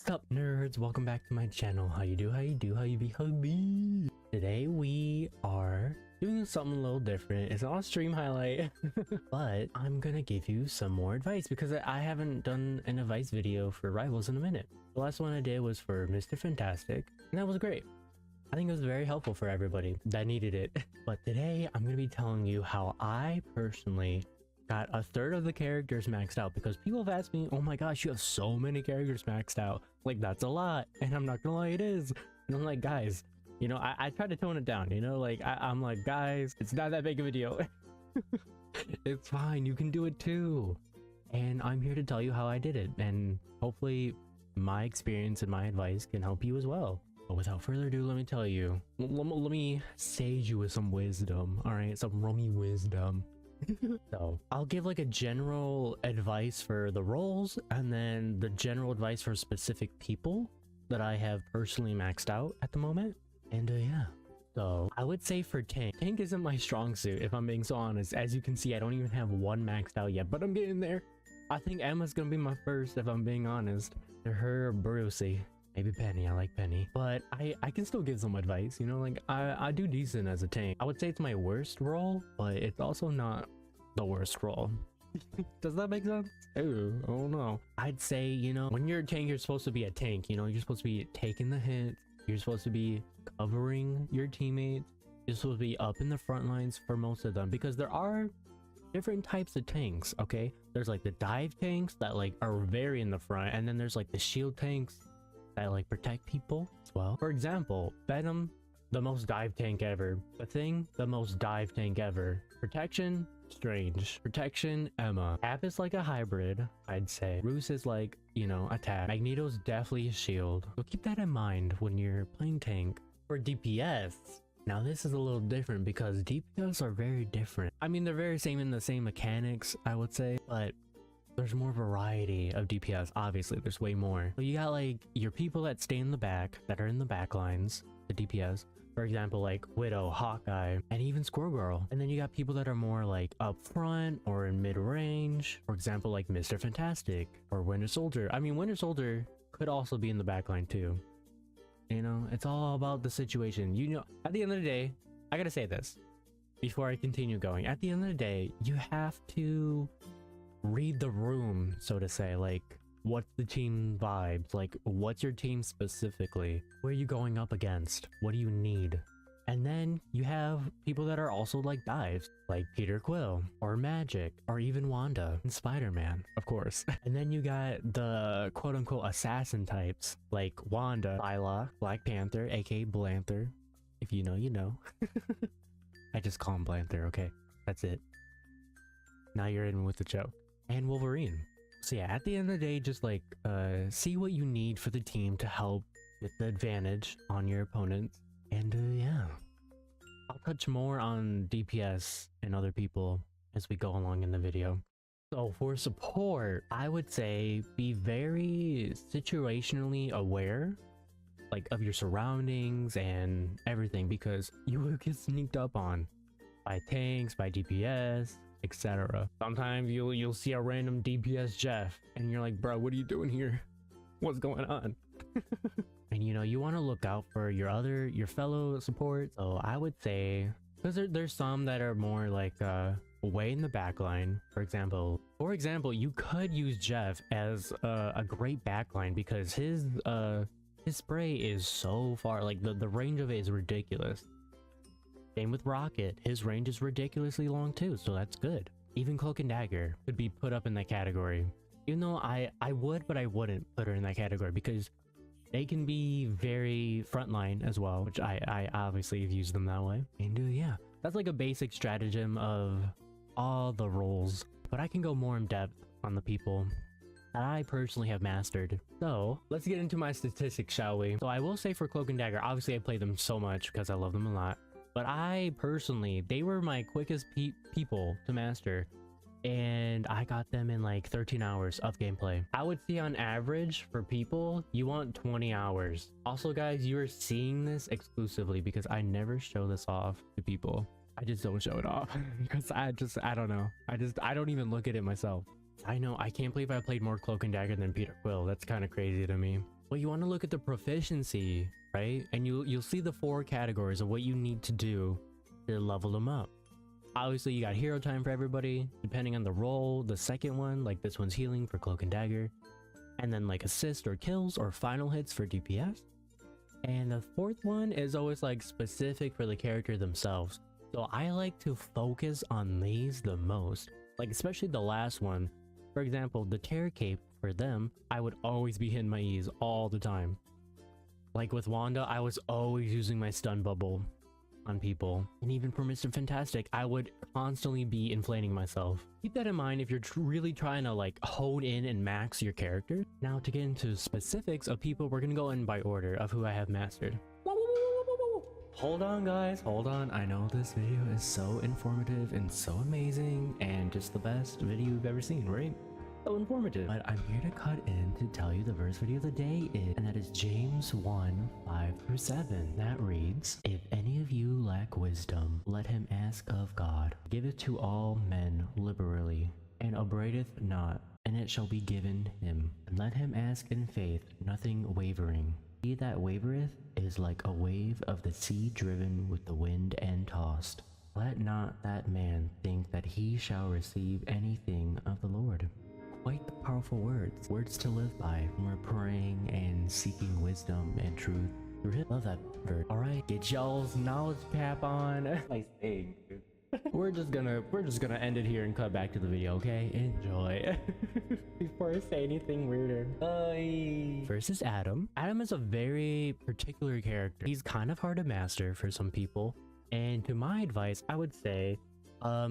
What's up, nerds? Welcome back to my channel. How you do? How you do? How you be? How you be? Today we are doing something a little different. It's not a stream highlight, but I'm gonna give you some more advice because I haven't done an advice video for rivals in a minute. The last one I did was for Mr. Fantastic, and that was great. I think it was very helpful for everybody that needed it. But today I'm gonna be telling you how I personally got a third of the characters maxed out, because people have asked me, oh my gosh, you have so many characters maxed out. Like, that's a lot. And I'm not gonna lie, it is. And I'm like, guys, you know, I try to tone it down, you know, like I'm like, guys, it's not that big of a deal. It's fine, you can do it too. And I'm here to tell you how I did it, and hopefully my experience and my advice can help you as well. But without further ado, let me tell you, let me sage you with some wisdom. All right, some Rummy wisdom. So I'll give like a general advice for the roles, and then the general advice for specific people that I have personally maxed out at the moment. And yeah, so I would say for tank isn't my strong suit, if I'm being so honest. As you can see, I don't even have one maxed out yet, but I'm getting there. I think Emma's gonna be my first, if I'm being honest. Her, Brucey, maybe Penny. I like Penny, but I can still give some advice, you know, like I do decent as a tank. I would say it's my worst role, but it's also not the worst role. Does that make sense? Oh no. I'd say, you know, when you're a tank, you're supposed to be a tank, you know, you're supposed to be taking the hits, you're supposed to be covering your teammates, you're supposed to be up in the front lines for most of them, because there are different types of tanks. Okay, there's like the dive tanks that like are very in the front, and then there's like the shield tanks that like protect people as well. For example, Venom, the most dive tank ever. The Thing, the most dive tank ever. Protection, Strange. Protection, Emma. Cap is like a hybrid, I'd say. Roos is like, you know, attack. Magneto's definitely a shield. So keep that in mind when you're playing tank. For DPS, now this is a little different because DPS are very different. I mean, they're very same in the same mechanics, I would say, but there's more variety of DPS. Obviously, there's way more. So you got like your people that stay in the back, that are in the back lines, the DPS. For example, like Widow, Hawkeye, and even Squirrel Girl. And then you got people that are more like up front or in mid-range. For example, like Mr. Fantastic or Winter Soldier. I mean, Winter Soldier could also be in the backline too. You know, it's all about the situation. You know, at the end of the day, I gotta say this before I continue going. At the end of the day, you have to read the room, so to say. Like, what's the team vibes? Like, what's your team specifically? Where are you going up against? What do you need? And then you have people that are also like dives, like Peter Quill or Magic or even Wanda and Spider-Man, of course. And then you got the quote-unquote assassin types like Wanda, Psylocke, Black Panther, aka Blanther. If you know, you know. I just call him Blanther, okay? That's it. Now you're in with the joke. And Wolverine. So yeah, at the end of the day, just like see what you need for the team to help get the advantage on your opponents. And yeah, I'll touch more on DPS and other people as we go along in the video. So for support, I would say be very situationally aware, like of your surroundings and everything, because you will get sneaked up on by tanks, by DPS, etc. Sometimes you'll see a random DPS Jeff and you're like, bro, what are you doing here? What's going on? And you know, you want to look out for your fellow support. So I would say, because there's some that are more like way in the backline. For example, you could use Jeff as a great backline, because his spray is so far, like the range of it is ridiculous. Same with Rocket, his range is ridiculously long too, so that's good. Even Cloak and Dagger could be put up in that category. Even though I would, but I wouldn't put her in that category, because they can be very frontline as well, which I obviously have used them that way. And yeah, that's like a basic stratagem of all the roles, but I can go more in depth on the people that I personally have mastered. So let's get into my statistics, shall we? So I will say for Cloak and Dagger, obviously I play them so much because I love them a lot. But I personally, they were my quickest people to master, and I got them in like 13 hours of gameplay. I would say on average for people, you want 20 hours. Also guys, you are seeing this exclusively because I never show this off to people. I just don't show it off because I don't know. I don't even look at it myself. I know, I can't believe I played more Cloak and Dagger than Peter Quill. That's kind of crazy to me. Well, you want to look at the proficiency, right? And you'll see the 4 categories of what you need to do to level them up. Obviously, you got hero time for everybody, depending on the role. The second one, like this one's healing for Cloak and Dagger. And then like assist or kills or final hits for DPS. And the 4th one is always like specific for the character themselves. So I like to focus on these the most. Like especially the last one. For example, the Terror Cape for them, I would always be hitting my E's all the time. Like with Wanda, I was always using my stun bubble on people. And even for Mr. Fantastic, I would constantly be inflating myself. Keep that in mind if you're really trying to like hone in and max your character. Now to get into specifics of people, we're gonna go in by order of who I have mastered. Hold on guys, hold on. I know this video is so informative and so amazing and just the best video you've ever seen, right? So informative. But I'm here to cut in to tell you the verse video of the day is, and that is James 1:5-7. That reads, "If any of you lack wisdom, let him ask of God. Give it to all men liberally, and upbraideth not, and it shall be given him. And let him ask in faith, nothing wavering. He that wavereth is like a wave of the sea driven with the wind and tossed. Let not that man think that he shall receive anything of the Lord." Quite the powerful words to live by when we're praying and seeking wisdom and truth. Love that verse. All right, get y'all's knowledge cap on. Nice thing, dude. we're just gonna end it here and cut back to the video, okay? Enjoy. Before I say anything weirder. First is Adam. Adam is a very particular character. He's kind of hard to master for some people, and to my advice, I would say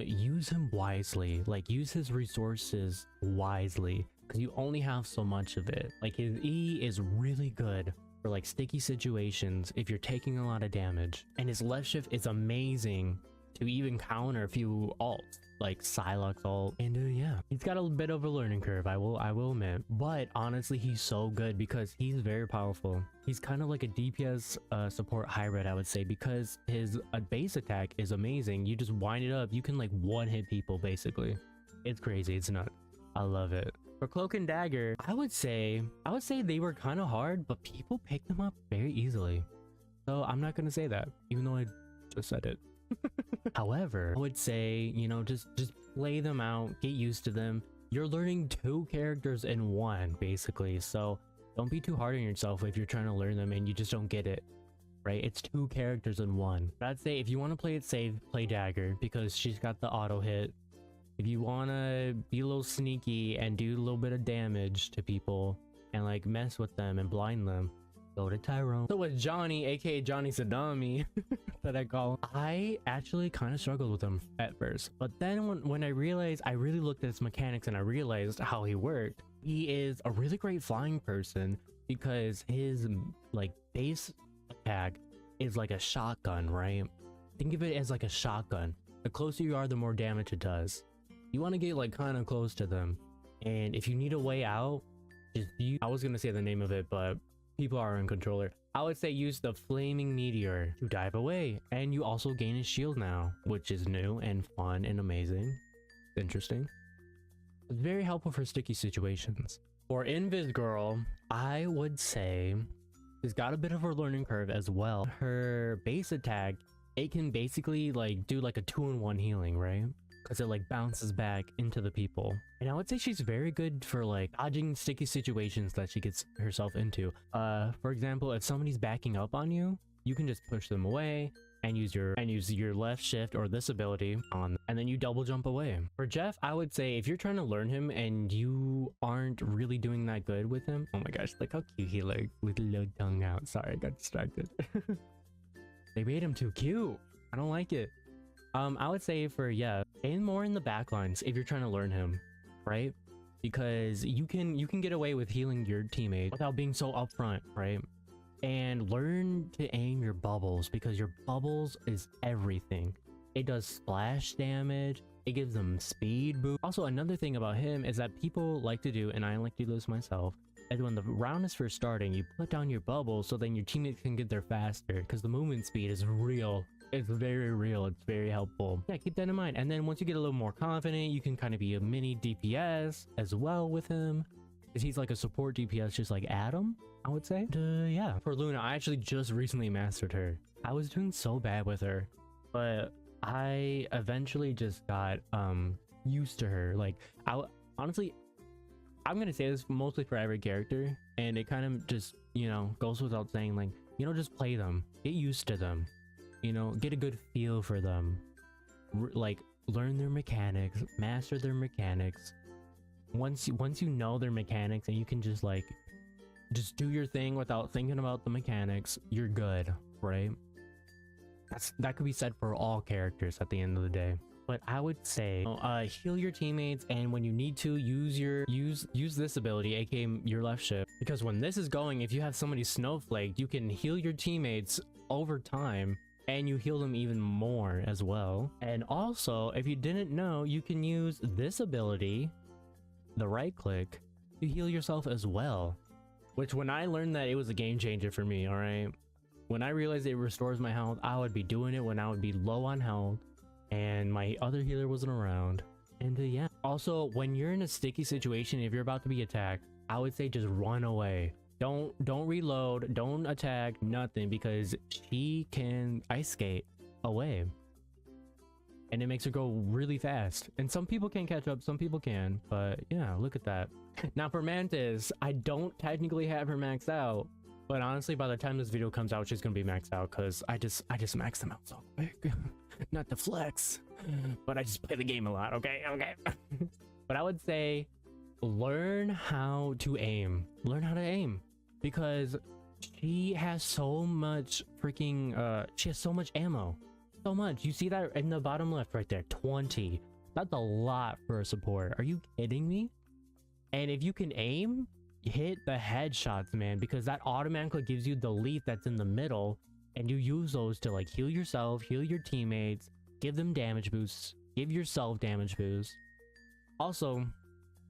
use him wisely. Like use his resources wisely, because you only have so much of it. Like his E is really good for like sticky situations if you're taking a lot of damage, and his left shift is amazing to even counter a few alts like Psylocke ult. And yeah, he's got a bit of a learning curve, I will admit, but honestly he's so good because he's very powerful. He's kind of like a DPS support hybrid, I would say, because his base attack is amazing. You just wind it up, you can like one hit people basically. It's crazy, it's nuts. I love it. For Cloak and Dagger, I would say they were kind of hard, but people picked them up very easily. So I'm not gonna say that, even though I just said it. However, I would say, you know, just play them out, get used to them. You're learning 2 characters in one, basically, so don't be too hard on yourself if you're trying to learn them and you just don't get it, right? It's 2 characters in one. But I'd say if you want to play it safe, play Dagger, because she's got the auto hit. If you want to be a little sneaky and do a little bit of damage to people and like mess with them and blind them, go to Tyrone. So with Johnny, aka Johnny Sadami, that I call him, I actually kind of struggled with him at first, but then when I realized, I really looked at his mechanics and I realized how he worked. He is a really great flying person because his like base attack is like a shotgun, right? Think of it as like a shotgun. The closer you are, the more damage it does. You want to get like kind of close to them, and if you need a way out, I was gonna say the name of it, but people are in controller. I would say use the flaming meteor to dive away, and you also gain a shield now, which is new and fun and amazing. Interesting. It's very helpful for sticky situations. For Invis Girl, I would say she's got a bit of a learning curve as well. Her base attack, it can basically like do like a 2-in-1 healing, right? Because it like bounces back into the people. And I would say she's very good for like dodging sticky situations that she gets herself into. For example, if somebody's backing up on you, you can just push them away and use your left shift or this ability on, and then you double jump away. For Jeff, I would say if you're trying to learn him and you aren't really doing that good with him, oh my gosh, look how cute he looks with a little tongue out. Sorry, I got distracted. They made him too cute. I don't like it. I would say for, yeah, aim more in the backlines if you're trying to learn him, right? Because you can get away with healing your teammate without being so upfront, right? And learn to aim your bubbles, because your bubbles is everything. It does splash damage, it gives them speed boost. Also, another thing about him is that people like to do, and I like to do this myself, is when the round is first starting, you put down your bubble so then your teammates can get there faster, because the movement speed is real. It's very real. It's very helpful. Yeah, keep that in mind. And then once you get a little more confident, you can kind of be a mini DPS as well with him. because he's like a support DPS, just like Adam, I would say. Yeah, for Luna, I actually just recently mastered her. I was doing so bad with her, but I eventually just got used to her. Like, honestly, I'm gonna say this mostly for every character, and it kind of just, you know, goes without saying, like, you know, just play them, get used to them, you know, get a good feel for them, like learn their mechanics, master their mechanics. Once you know their mechanics and you can just like just do your thing without thinking about the mechanics, you're good, right? That could be said for all characters at the end of the day. But I would say heal your teammates, and when you need to, use this ability, aka your left shift, because when this is going, if you have somebody snowflaked, you can heal your teammates over time, and you heal them even more as well. And also, if you didn't know, you can use this ability, the right click, to heal yourself as well, which when I learned that, it was a game changer for me. All right, when I realized it restores my health, I would be doing it when I would be low on health and my other healer wasn't around. And yeah, also when you're in a sticky situation, if you're about to be attacked, I would say just run away. Don't reload, don't attack, nothing, because she can ice skate away and it makes her go really fast. And some people can catch up, some people can, but yeah, look at that. Now for Mantis, I don't technically have her maxed out, but honestly by the time this video comes out, she's gonna be maxed out, because I just maxed them out so quick. Not to flex, but I just play the game a lot. Okay. But I would say learn how to aim, because she has so much freaking she has so much ammo, so much. You see that in the bottom left right there, 20. That's a lot for a support. Are you kidding me? And if you can aim, hit the headshots, man, because that automatically gives you the leaf that's in the middle, and you use those to like heal yourself, heal your teammates, give them damage boosts, give yourself damage boosts. Also,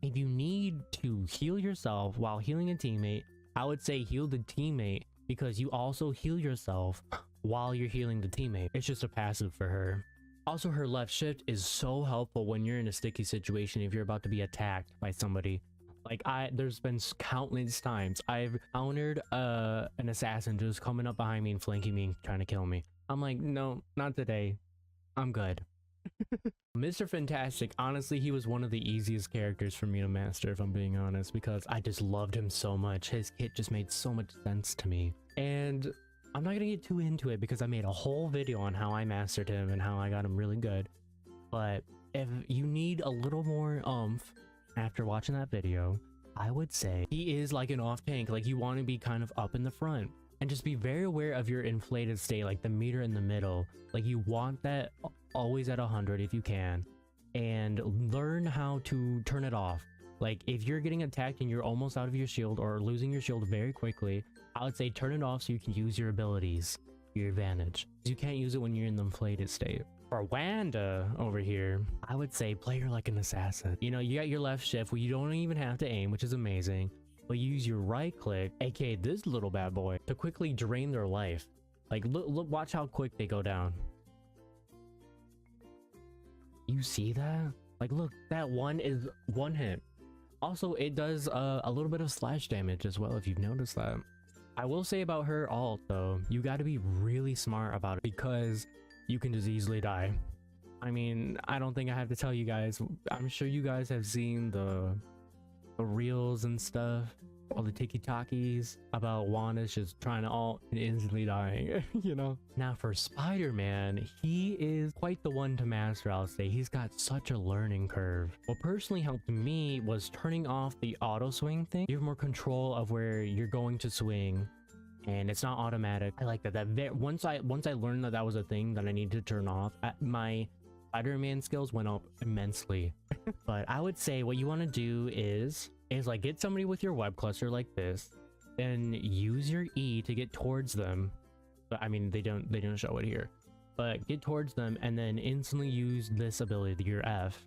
if you need to heal yourself while healing a teammate, I would say heal the teammate, because you also heal yourself while you're healing the teammate. It's just a passive for her. Also, her left shift is so helpful when you're in a sticky situation, if you're about to be attacked by somebody. Like there's been countless times I've encountered an assassin just coming up behind me and flanking me and trying to kill me. I'm like, no, not today. I'm good. Mr. Fantastic, honestly, he was one of the easiest characters for me to master, if I'm being honest, because I just loved him so much. His kit just made so much sense to me. And I'm not gonna get too into it because I made a whole video on how I mastered him and how I got him really good. But if you need a little more oomph after watching that video, I would say he is like an off tank. Like, you want to be kind of up in the front and just be very aware of your inflated state, like the meter in the middle. Like, you want that always at 100 if you can, and learn how to turn it off. Like, if you're getting attacked and you're almost out of your shield or losing your shield very quickly, I would say turn it off so you can use your abilities to your advantage. You can't use it when you're in the inflated state. For Wanda over here, I would say play her like an assassin. You know, you got your left shift where you don't even have to aim, which is amazing, but you use your right click, aka this little bad boy, to quickly drain their life. Like, look, watch how quick they go down. You see that? Like, look, that one is one hit. Also, it does a little bit of slash damage as well, if you've noticed that. I will say about her ult though, you got to be really smart about it, because you can just easily die. I mean, I don't think I have to tell you guys. I'm sure you guys have seen the reels and stuff, all the TikTokies about Wanda's just trying to ult and instantly dying, you know? Now for Spider-Man, he is quite the one to master, I'll say. He's got such a learning curve. What personally helped me was turning off the auto swing thing. You have more control of where you're going to swing, and it's not automatic. I like that. Once I learned that was a thing that I needed to turn off, my Spider-Man skills went up immensely. But I would say what you want to do is like get somebody with your web cluster like this, then use your E to get towards them. But I mean, they don't show it here, but get towards them and then instantly use this ability, your F,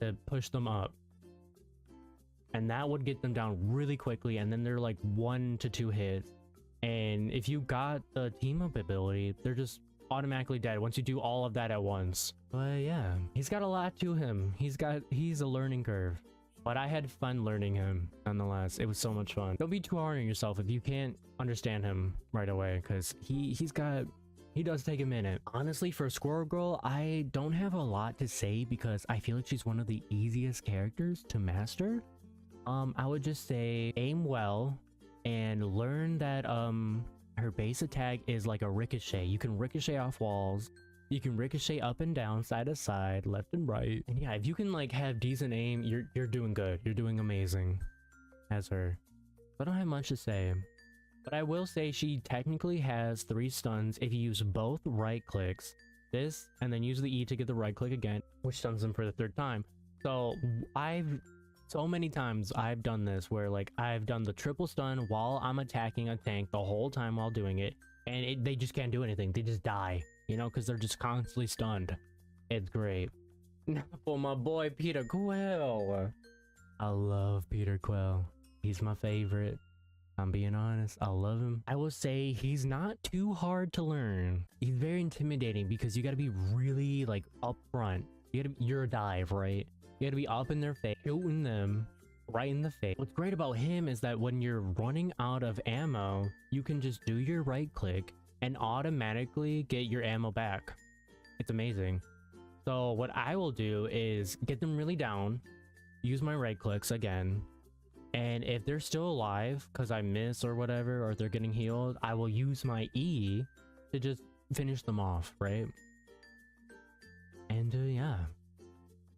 to push them up. And that would get them down really quickly, and then they're like 1 to 2 hits. And if you got the team up ability, they're just automatically dead once you do all of that at once. But yeah, he's got a lot to him. He's a learning curve. but I had fun learning him nonetheless. It was so much fun. Don't be too hard on yourself if you can't understand him right away, because he does take a minute. Honestly, for Squirrel Girl, I don't have a lot to say because I feel like she's one of the easiest characters to master. I would just say aim well and learn that her base attack is like a ricochet. You can ricochet off walls. You can ricochet up and down, side to side, left and right. And yeah, if you can like have decent aim, you're doing good. You're doing amazing as her. I don't have much to say. But I will say she technically has 3 stuns if you use both right clicks. This, and then use the E to get the right click again, which stuns them for the 3rd time. So so many times I've done this where like I've done the triple stun while I'm attacking a tank the whole time while doing it. And they just can't do anything. They just die, you know, because they're just constantly stunned. It's great. For my boy Peter Quill. I love Peter Quill. He's my favorite. I'm being honest, I love him. I will say he's not too hard to learn. He's very intimidating because you gotta be really like up front. You're a dive, right? You gotta be up in their face, shooting them right in the face. What's great about him is that when you're running out of ammo, you can just do your right click and automatically get your ammo back. It's amazing. So what I will do is get them really down, use my right clicks again, and if they're still alive because I miss or whatever, or they're getting healed, I will use my E to just finish them off, right? And yeah,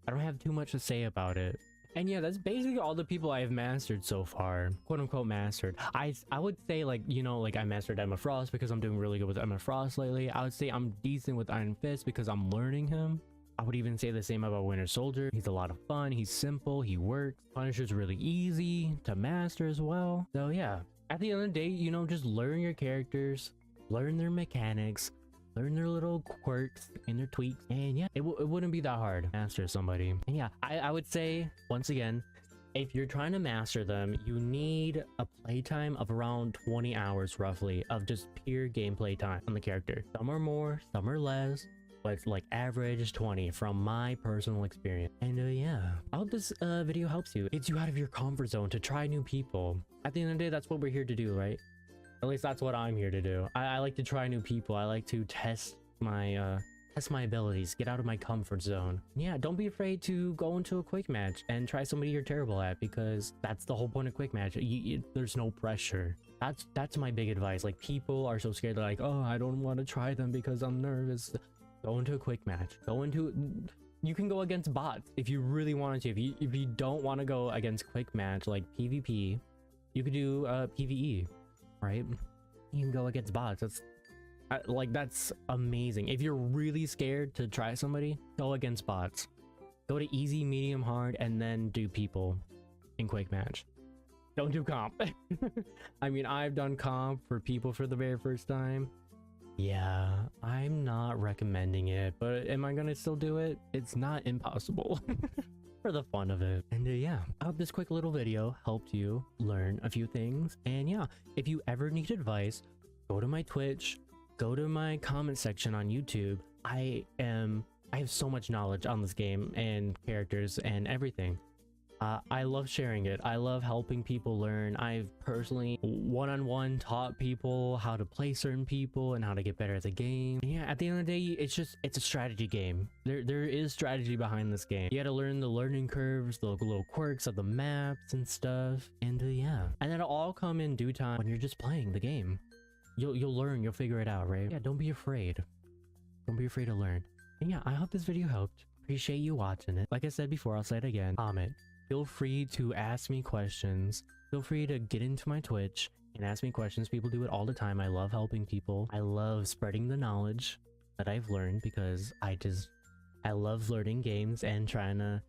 I don't have too much to say about it. And yeah, that's basically all the people I've mastered so far, quote unquote mastered. I would say, like, you know, like I mastered Emma Frost because I'm doing really good with Emma Frost lately. I would say I'm decent with Iron Fist because I'm learning him. I would even say the same about Winter Soldier. He's a lot of fun, he's simple, he works. Punisher's really easy to master as well. So yeah, at the end of the day, you know, just learn your characters, learn their mechanics, learn their little quirks and their tweaks, and yeah, it wouldn't be that hard to master somebody. And yeah, I would say, once again, if you're trying to master them, you need a playtime of around 20 hours roughly of just pure gameplay time on the character. Some are more, some are less, but it's like average is 20 from my personal experience. And yeah, I hope this video helps you. Gets you out of your comfort zone to try new people. At the end of the day, that's what we're here to do, right? At least that's what I'm here to do. I like to try new people. I like to test my abilities, get out of my comfort zone. Yeah, don't be afraid to go into a quick match and try somebody you're terrible at, because that's the whole point of quick match. There's no pressure. That's my big advice. Like, people are so scared. They're like, oh, I don't want to try them because I'm nervous. Go into a quick match. You can go against bots if you really wanted to. If you don't want to go against quick match like PvP, you could do PvE, right? You can go against bots. That's amazing. If you're really scared to try somebody, go against bots. Go to easy, medium, hard, and then do people in quick match. Don't do comp. I mean, I've done comp for people for the very first time. Yeah, I'm not recommending it, but am I gonna still do it? It's not impossible. For the fun of it. And yeah, I hope this quick little video helped you learn a few things. And yeah, if you ever need advice, go to my Twitch, go to my comment section on YouTube. I have so much knowledge on this game and characters and everything. I love sharing it. I love helping people learn. I've personally one-on-one taught people how to play certain people and how to get better at the game. And yeah, at the end of the day, it's a strategy game. There is strategy behind this game. You gotta learn the learning curves, the little quirks of the maps and stuff. And yeah, and that'll all come in due time when you're just playing the game. You'll learn, you'll figure it out, right? Yeah, don't be afraid. Don't be afraid to learn. And yeah, I hope this video helped. Appreciate you watching it. Like I said before, I'll say it again. Comment. Feel free to ask me questions. Feel free to get into my Twitch and ask me questions. People do it all the time. I love helping people. I love spreading the knowledge that I've learned, because I love learning games and trying to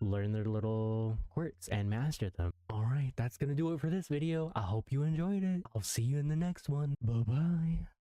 learn their little quirks and master them. Alright, that's gonna do it for this video. I hope you enjoyed it. I'll see you in the next one. Bye-bye.